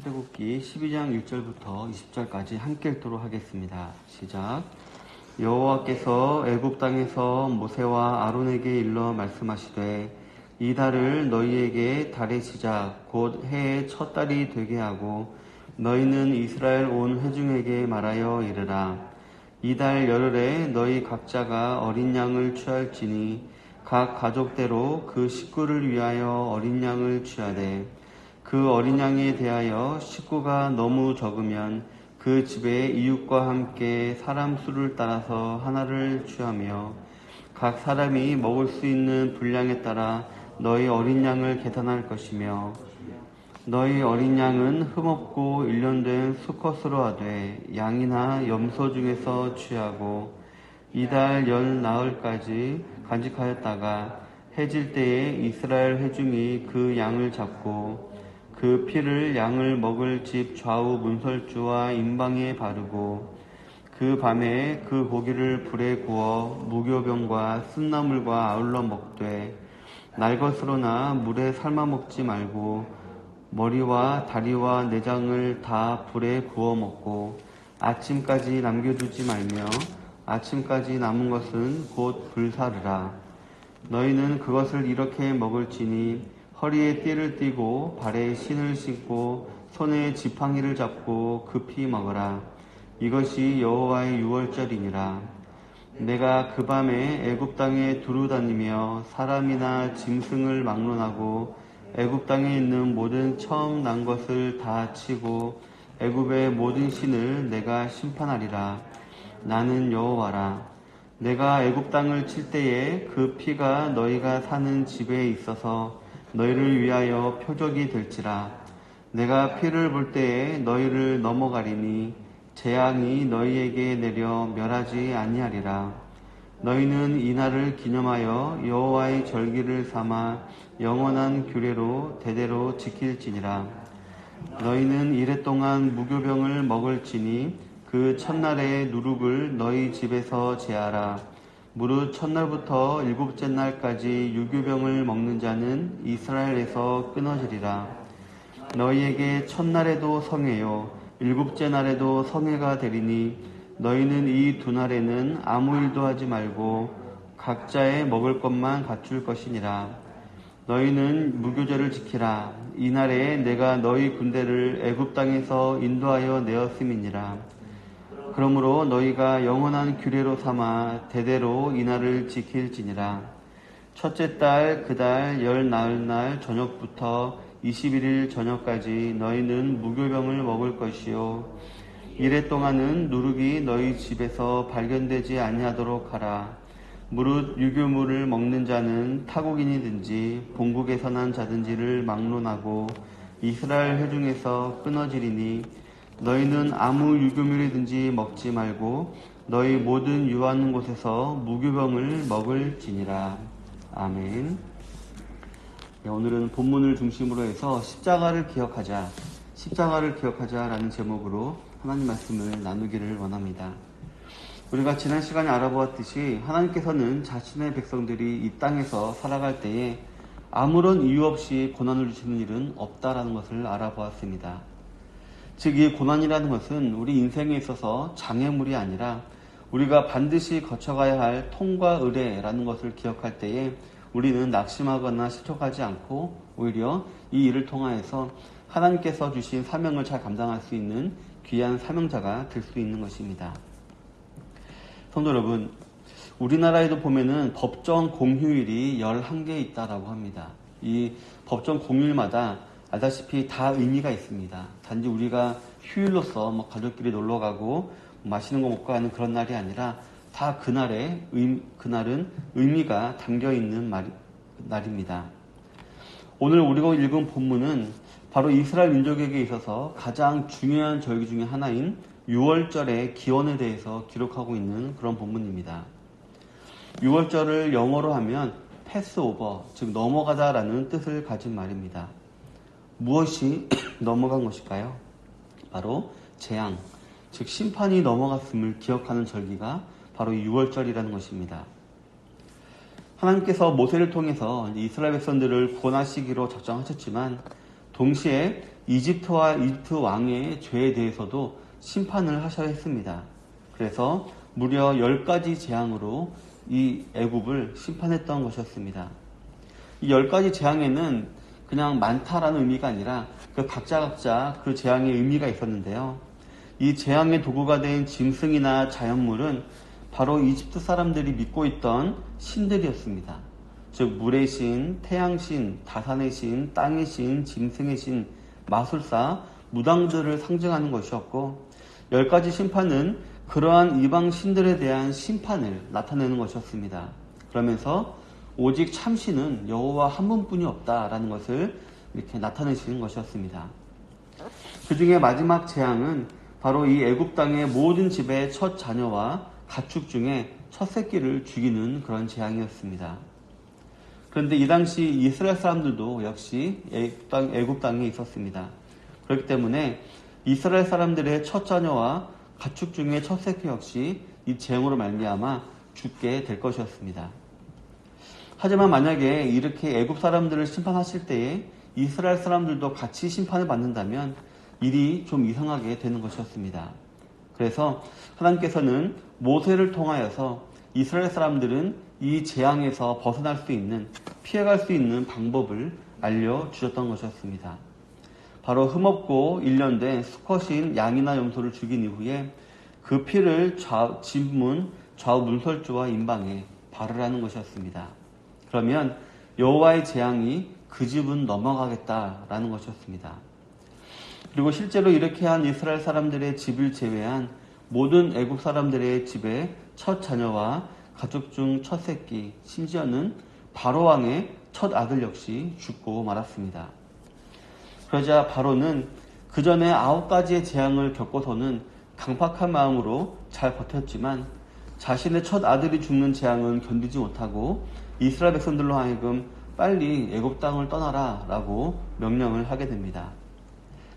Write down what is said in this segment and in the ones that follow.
출애굽기 12장 1절부터 20절까지 함께 읽도록 하겠습니다. 시작. 여호와께서 애굽 땅에서 모세와 아론에게 일러 말씀하시되 이 달을 너희에게 달의 시작 곧 해의 첫 달이 되게 하고 너희는 이스라엘 온 회중에게 말하여 이르라. 이 달 열흘에 너희 각자가 어린 양을 취할지니 각 가족대로 그 식구를 위하여 어린 양을 취하되 그 어린 양에 대하여 식구가 너무 적으면 그 집의 이웃과 함께 사람 수를 따라서 하나를 취하며 각 사람이 먹을 수 있는 분량에 따라 너희 어린 양을 계산할 것이며 너희 어린 양은 흠없고 일련된 수컷으로 하되 양이나 염소 중에서 취하고 이달 열 나흘까지 간직하였다가 해질 때에 이스라엘 회중이 그 양을 잡고 그 피를 양을 먹을 집 좌우 문설주와 임방에 바르고 그 밤에 그 고기를 불에 구워 무교병과 쓴나물과 아울러 먹되 날 것으로나 물에 삶아 먹지 말고 머리와 다리와 내장을 다 불에 구워 먹고 아침까지 남겨두지 말며 아침까지 남은 것은 곧 불사르라. 너희는 그것을 이렇게 먹을지니 허리에 띠를 띠고 발에 신을 신고 손에 지팡이를 잡고 급히 먹으라. 이것이 여호와의 유월절이니라. 내가 그 밤에 애굽 땅에 두루 다니며 사람이나 짐승을 막론하고 애굽 땅에 있는 모든 처음 난 것을 다 치고 애굽의 모든 신을 내가 심판하리라. 나는 여호와라. 내가 애굽 땅을 칠 때에 그 피가 너희가 사는 집에 있어서 너희를 위하여 표적이 될지라. 내가 피를 볼 때에 너희를 넘어가리니 재앙이 너희에게 내려 멸하지 아니하리라. 너희는 이날을 기념하여 여호와의 절기를 삼아 영원한 규례로 대대로 지킬지니라. 너희는 이랫동안 무교병을 먹을지니 그 첫날의 누룩을 너희 집에서 제하라. 무릇 첫날부터 일곱째 날까지 유교병을 먹는 자는 이스라엘에서 끊어지리라. 너희에게 첫날에도 성회요 일곱째 날에도 성회가 되리니 너희는 이 두 날에는 아무 일도 하지 말고 각자의 먹을 것만 갖출 것이니라. 너희는 무교절을 지키라. 이날에 내가 너희 군대를 애굽 땅에서 인도하여 내었음이니라. 그러므로 너희가 영원한 규례로 삼아 대대로 이날을 지킬지니라. 첫째 달 그 달 열 나흘날 저녁부터 21일 저녁까지 너희는 무교병을 먹을 것이요 이래 동안은 누룩이 너희 집에서 발견되지 아니하도록 하라. 무릇 유교물을 먹는 자는 타국인이든지 본국에서 난 자든지를 막론하고 이스라엘 회중에서 끊어지리니 너희는 아무 유교물이든지 먹지 말고 너희 모든 유하는 곳에서 무교병을 먹을지니라. 아멘. 오늘은 본문을 중심으로 해서 십자가를 기억하자라는 제목으로 하나님 말씀을 나누기를 원합니다. 우리가 지난 시간에 알아보았듯이 하나님께서는 자신의 백성들이 이 땅에서 살아갈 때에 아무런 이유 없이 고난을 주시는 일은 없다라는 것을 알아보았습니다. 즉, 이 고난이라는 것은 우리 인생에 있어서 장애물이 아니라 우리가 반드시 거쳐가야 할 통과 의례라는 것을 기억할 때에 우리는 낙심하거나 실족하지 않고 오히려 이 일을 통하여서 하나님께서 주신 사명을 잘 감당할 수 있는 귀한 사명자가 될 수 있는 것입니다. 성도 여러분, 우리나라에도 보면은 법정 공휴일이 11개 있다라고 합니다. 이 법정 공휴일마다 알다시피 다 의미가 있습니다. 단지 우리가 휴일로서 가족끼리 놀러 가고 맛있는 거 먹고 하는 그런 날이 아니라 다 그날은 의미가 담겨 있는 날입니다. 오늘 우리가 읽은 본문은 바로 이스라엘 민족에게 있어서 가장 중요한 절기 중에 하나인 유월절의 기원에 대해서 기록하고 있는 그런 본문입니다. 유월절을 영어로 하면 패스오버, 즉 넘어가다라는 뜻을 가진 말입니다. 무엇이 넘어간 것일까요? 바로 재앙, 즉 심판이 넘어갔음을 기억하는 절기가 바로 유월절이라는 것입니다. 하나님께서 모세를 통해서 이스라엘 백성들을 구원하시기로 작정하셨지만 동시에 이집트와 이집트 왕의 죄에 대해서도 심판을 하셔야 했습니다. 그래서 무려 10가지 재앙으로 이 애굽을 심판했던 것이었습니다. 이 10가지 재앙에는 그냥 많다라는 의미가 아니라 그 각자 그 재앙의 의미가 있었는데요. 이 재앙의 도구가 된 짐승이나 자연물은 바로 이집트 사람들이 믿고 있던 신들이었습니다. 즉 물의 신, 태양신, 다산의 신, 땅의 신, 짐승의 신, 마술사, 무당들을 상징하는 것이었고 10가지 심판은 그러한 이방 신들에 대한 심판을 나타내는 것이었습니다. 그러면서 오직 참신은 여호와 한 분뿐이 없다라는 것을 이렇게 나타내시는 것이었습니다. 그 중에 마지막 재앙은 바로 이 애굽 땅의 모든 집의 첫 자녀와 가축 중에 첫 새끼를 죽이는 그런 재앙이었습니다. 그런데 이 당시 이스라엘 사람들도 역시 애굽 땅에 있었습니다. 그렇기 때문에 이스라엘 사람들의 첫 자녀와 가축 중에 첫 새끼 역시 이 재앙으로 말미암아 죽게 될 것이었습니다. 하지만 만약에 이렇게 애굽 사람들을 심판하실 때에 이스라엘 사람들도 같이 심판을 받는다면 일이 좀 이상하게 되는 것이었습니다. 그래서 하나님께서는 모세를 통하여서 이스라엘 사람들은 이 재앙에서 벗어날 수 있는, 피해갈 수 있는 방법을 알려주셨던 것이었습니다. 바로 흠없고 일련된 수컷인 양이나 염소를 죽인 이후에 그 피를 집문 좌우 문설주와 임방에 바르라는 것이었습니다. 그러면 여호와의 재앙이 그 집은 넘어가겠다라는 것이었습니다. 그리고 실제로 이렇게 한 이스라엘 사람들의 집을 제외한 모든 애굽 사람들의 집의 첫 자녀와 가족 중 첫 새끼, 심지어는 바로 왕의 첫 아들 역시 죽고 말았습니다. 그러자 바로는 그 전에 9가지의 재앙을 겪고서는 강팍한 마음으로 잘 버텼지만 자신의 첫 아들이 죽는 재앙은 견디지 못하고 이스라엘 백성들로 하여금 빨리 애굽 땅을 떠나라 라고 명령을 하게 됩니다.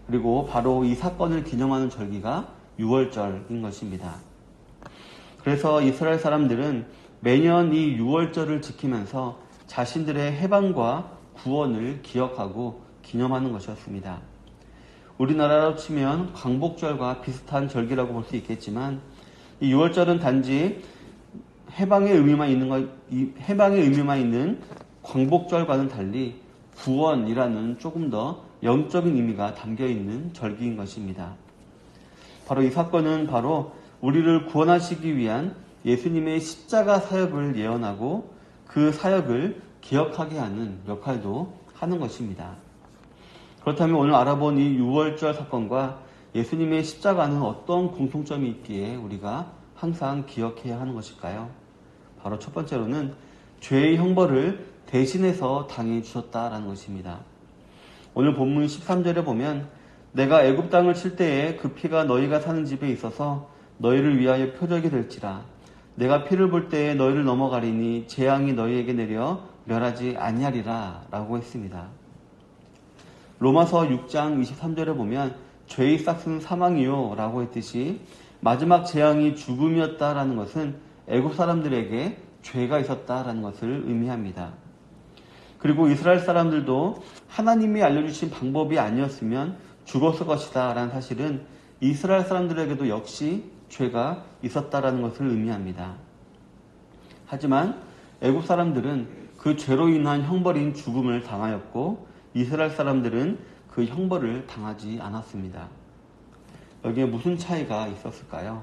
그리고 바로 이 사건을 기념하는 절기가 6월절인 것입니다. 그래서 이스라엘 사람들은 매년 이 6월절을 지키면서 자신들의 해방과 구원을 기억하고 기념하는 것이었습니다. 우리나라로 치면 광복절과 비슷한 절기라고 볼 수 있겠지만 이 6월절은 단지 해방의 의미만 있는 광복절과는 달리 구원이라는 조금 더 영적인 의미가 담겨있는 절기인 것입니다. 바로 이 사건은 바로 우리를 구원하시기 위한 예수님의 십자가 사역을 예언하고 그 사역을 기억하게 하는 역할도 하는 것입니다. 그렇다면 오늘 알아본 이 6월절 사건과 예수님의 십자가는 어떤 공통점이 있기에 우리가 항상 기억해야 하는 것일까요? 바로 첫 번째로는 죄의 형벌을 대신해서 당해 주셨다라는 것입니다. 오늘 본문 13절에 보면 내가 애굽 땅을 칠 때에 그 피가 너희가 사는 집에 있어서 너희를 위하여 표적이 될지라 내가 피를 볼 때에 너희를 넘어가리니 재앙이 너희에게 내려 멸하지 아니하리라 라고 했습니다. 로마서 6장 23절에 보면 죄의 싹은 사망이요 라고 했듯이 마지막 재앙이 죽음이었다라는 것은 애굽 사람들에게 죄가 있었다라는 것을 의미합니다. 그리고 이스라엘 사람들도 하나님이 알려주신 방법이 아니었으면 죽었을 것이다 라는 사실은 이스라엘 사람들에게도 역시 죄가 있었다라는 것을 의미합니다. 하지만 애굽 사람들은 그 죄로 인한 형벌인 죽음을 당하였고 이스라엘 사람들은 그 형벌을 당하지 않았습니다. 여기에 무슨 차이가 있었을까요?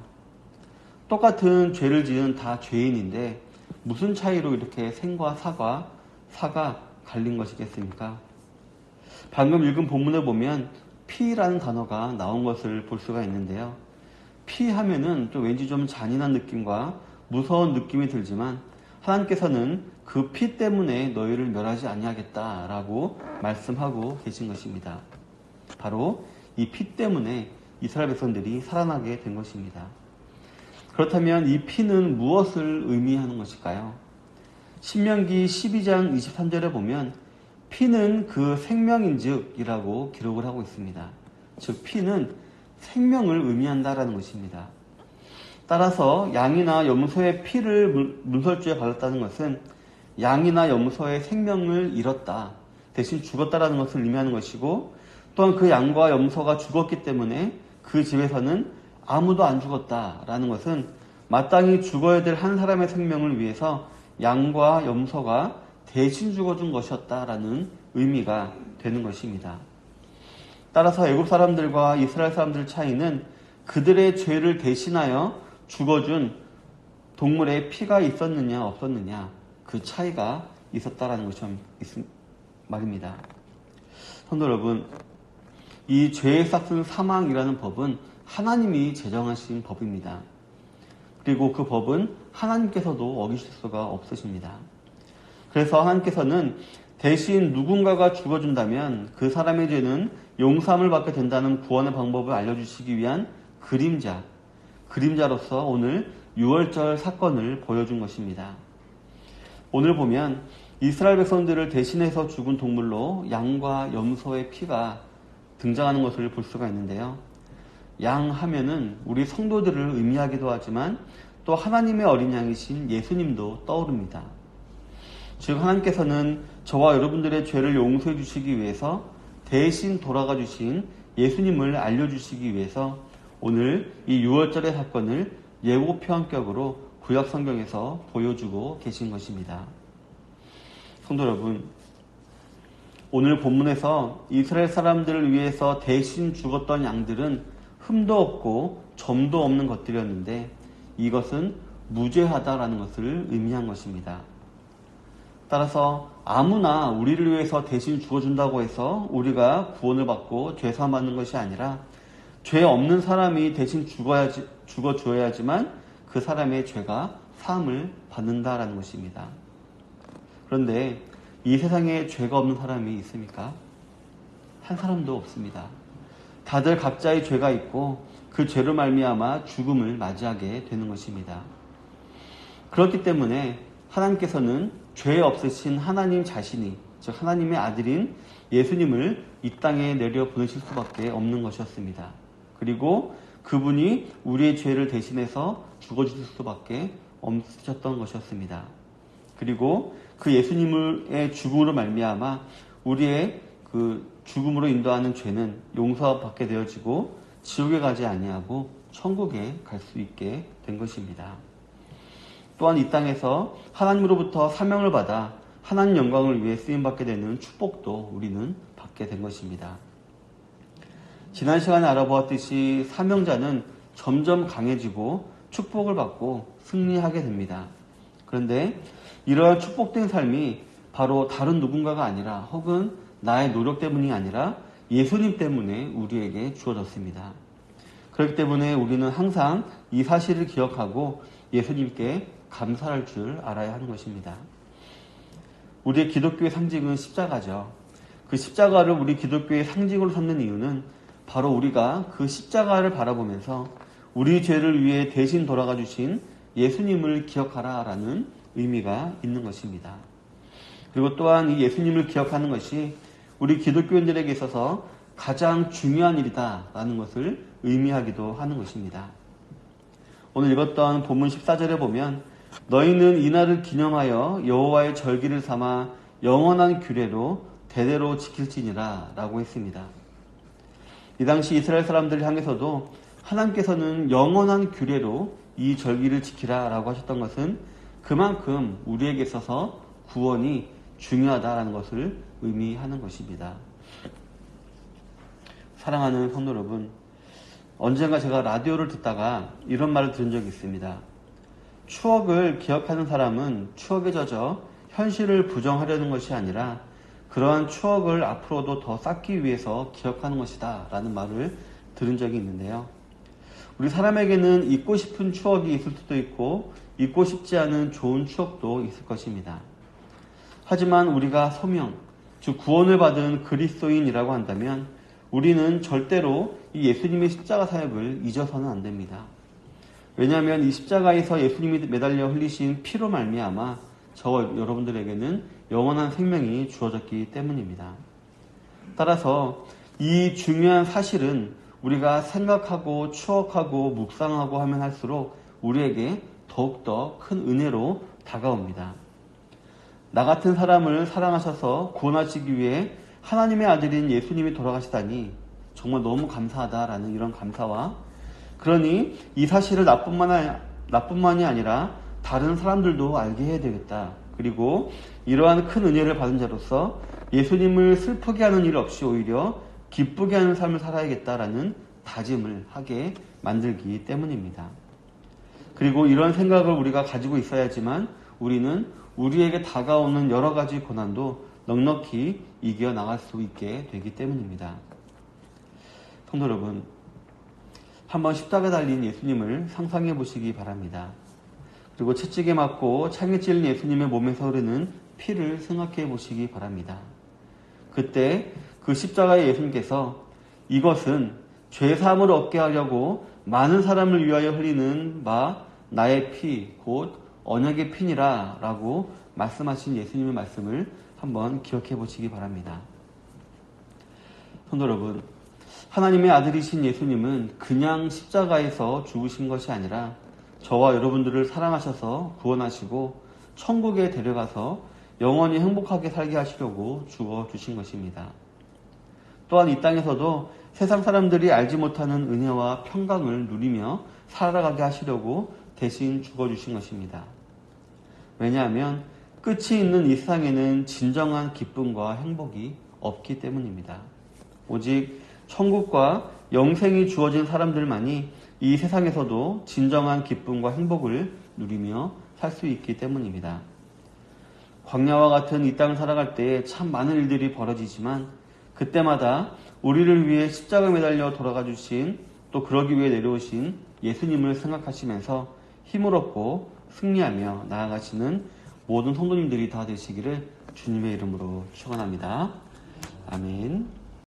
똑같은 죄를 지은 다 죄인인데 무슨 차이로 이렇게 생과 사가 갈린 것이겠습니까? 방금 읽은 본문을 보면 피라는 단어가 나온 것을 볼 수가 있는데요. 피 하면은 또 왠지 좀 잔인한 느낌과 무서운 느낌이 들지만 하나님께서는 그 피 때문에 너희를 멸하지 아니하겠다라고 말씀하고 계신 것입니다. 바로 이 피 때문에 이스라엘 백성들이 살아나게 된 것입니다. 그렇다면 이 피는 무엇을 의미하는 것일까요? 신명기 12장 23절에 보면 피는 그 생명인즉이라고 기록을 하고 있습니다. 즉 피는 생명을 의미한다라는 것입니다. 따라서 양이나 염소의 피를 문설주에 발랐다는 것은 양이나 염소의 생명을 잃었다, 대신 죽었다라는 것을 의미하는 것이고 또한 그 양과 염소가 죽었기 때문에 그 집에서는 아무도 안 죽었다라는 것은 마땅히 죽어야 될 한 사람의 생명을 위해서 양과 염소가 대신 죽어준 것이었다라는 의미가 되는 것입니다. 따라서 애굽 사람들과 이스라엘 사람들 차이는 그들의 죄를 대신하여 죽어준 동물의 피가 있었느냐 없었느냐 그 차이가 있었다라는 것이 말입니다. 성도 여러분, 이 죄의 싹슨 사망이라는 법은 하나님이 제정하신 법입니다. 그리고 그 법은 하나님께서도 어기실 수가 없으십니다. 그래서 하나님께서는 대신 누군가가 죽어준다면 그 사람의 죄는 용서함을 받게 된다는 구원의 방법을 알려주시기 위한 그림자로서 오늘 유월절 사건을 보여준 것입니다. 오늘 보면 이스라엘 백성들을 대신해서 죽은 동물로 양과 염소의 피가 등장하는 것을 볼 수가 있는데요. 양 하면은 우리 성도들을 의미하기도 하지만 또 하나님의 어린 양이신 예수님도 떠오릅니다. 즉 하나님께서는 저와 여러분들의 죄를 용서해 주시기 위해서 대신 돌아가 주신 예수님을 알려주시기 위해서 오늘 이 유월절의 사건을 예고편격으로 구약 성경에서 보여주고 계신 것입니다. 성도 여러분, 오늘 본문에서 이스라엘 사람들을 위해서 대신 죽었던 양들은 흠도 없고 점도 없는 것들이었는데 이것은 무죄하다라는 것을 의미한 것입니다. 따라서 아무나 우리를 위해서 대신 죽어준다고 해서 우리가 구원을 받고 죄사함 받는 것이 아니라 죄 없는 사람이 대신 죽어줘야지만 그 사람의 죄가 사함을 받는다라는 것입니다. 그런데 이 세상에 죄가 없는 사람이 있습니까? 한 사람도 없습니다. 다들 각자의 죄가 있고 그 죄로 말미암아 죽음을 맞이하게 되는 것입니다. 그렇기 때문에 하나님께서는 죄 없으신 하나님 자신이, 즉 하나님의 아들인 예수님을 이 땅에 내려 보내실 수밖에 없는 것이었습니다. 그리고 그분이 우리의 죄를 대신해서 죽어주실 수밖에 없으셨던 것이었습니다. 그리고 그 예수님의 죽음으로 말미암아 우리의 그 죽음으로 인도하는 죄는 용서받게 되어지고 지옥에 가지 아니하고 천국에 갈 수 있게 된 것입니다. 또한 이 땅에서 하나님으로부터 사명을 받아 하나님 영광을 위해 쓰임받게 되는 축복도 우리는 받게 된 것입니다. 지난 시간에 알아보았듯이 사명자는 점점 강해지고 축복을 받고 승리하게 됩니다. 그런데 이러한 축복된 삶이 바로 다른 누군가가 아니라 혹은 나의 노력 때문이 아니라 예수님 때문에 우리에게 주어졌습니다. 그렇기 때문에 우리는 항상 이 사실을 기억하고 예수님께 감사할 줄 알아야 하는 것입니다. 우리의 기독교의 상징은 십자가죠. 그 십자가를 우리 기독교의 상징으로 삼는 이유는 바로 우리가 그 십자가를 바라보면서 우리 죄를 위해 대신 돌아가 주신 예수님을 기억하라라는 의미가 있는 것입니다. 그리고 또한 이 예수님을 기억하는 것이 우리 기독교인들에게 있어서 가장 중요한 일이다라는 것을 의미하기도 하는 것입니다. 오늘 읽었던 본문 14절에 보면 너희는 이날을 기념하여 여호와의 절기를 삼아 영원한 규례로 대대로 지킬지니라 라고 했습니다. 이 당시 이스라엘 사람들을 향해서도 하나님께서는 영원한 규례로 이 절기를 지키라 라고 하셨던 것은 그만큼 우리에게 있어서 구원이 중요하다라는 것을 의미하는 것입니다. 사랑하는 성도 여러분, 언젠가 제가 라디오를 듣다가 이런 말을 들은 적이 있습니다. 추억을 기억하는 사람은 추억에 젖어 현실을 부정하려는 것이 아니라 그러한 추억을 앞으로도 더 쌓기 위해서 기억하는 것이다 라는 말을 들은 적이 있는데요. 우리 사람에게는 잊고 싶은 추억이 있을 수도 있고 잊고 싶지 않은 좋은 추억도 있을 것입니다. 하지만 우리가 소명, 즉 구원을 받은 그리스도인이라고 한다면 우리는 절대로 이 예수님의 십자가 사역을 잊어서는 안 됩니다. 왜냐하면 이 십자가에서 예수님이 매달려 흘리신 피로 말미암아 저와 여러분들에게는 영원한 생명이 주어졌기 때문입니다. 따라서 이 중요한 사실은 우리가 생각하고 추억하고 묵상하고 하면 할수록 우리에게 더욱더 큰 은혜로 다가옵니다. 나 같은 사람을 사랑하셔서 구원하시기 위해 하나님의 아들인 예수님이 돌아가시다니 정말 너무 감사하다라는 이런 감사와, 그러니 이 사실을 나뿐만이 아니라 다른 사람들도 알게 해야 되겠다. 그리고 이러한 큰 은혜를 받은 자로서 예수님을 슬프게 하는 일 없이 오히려 기쁘게 하는 삶을 살아야겠다라는 다짐을 하게 만들기 때문입니다. 그리고 이런 생각을 우리가 가지고 있어야지만 우리는 우리에게 다가오는 여러 가지 고난도 넉넉히 이겨나갈 수 있게 되기 때문입니다. 성도 여러분, 한번 십자가에 달린 예수님을 상상해 보시기 바랍니다. 그리고 채찍에 맞고 창에 찔린 예수님의 몸에서 흐르는 피를 생각해 보시기 바랍니다. 그때 그 십자가의 예수님께서 이것은 죄사함을 얻게 하려고 많은 사람을 위하여 흘리는 나의 피, 곧 언약의 피니라 라고 말씀하신 예수님의 말씀을 한번 기억해 보시기 바랍니다. 성도 여러분, 하나님의 아들이신 예수님은 그냥 십자가에서 죽으신 것이 아니라 저와 여러분들을 사랑하셔서 구원하시고 천국에 데려가서 영원히 행복하게 살게 하시려고 죽어주신 것입니다. 또한 이 땅에서도 세상 사람들이 알지 못하는 은혜와 평강을 누리며 살아가게 하시려고 대신 죽어주신 것입니다. 왜냐하면 끝이 있는 이 세상에는 진정한 기쁨과 행복이 없기 때문입니다. 오직 천국과 영생이 주어진 사람들만이 이 세상에서도 진정한 기쁨과 행복을 누리며 살 수 있기 때문입니다. 광야와 같은 이 땅을 살아갈 때에 참 많은 일들이 벌어지지만 그때마다 우리를 위해 십자가 매달려 돌아가 주신, 또 그러기 위해 내려오신 예수님을 생각하시면서 힘을 얻고 승리하며 나아가시는 모든 성도님들이 다 되시기를 주님의 이름으로 축원합니다. 아멘.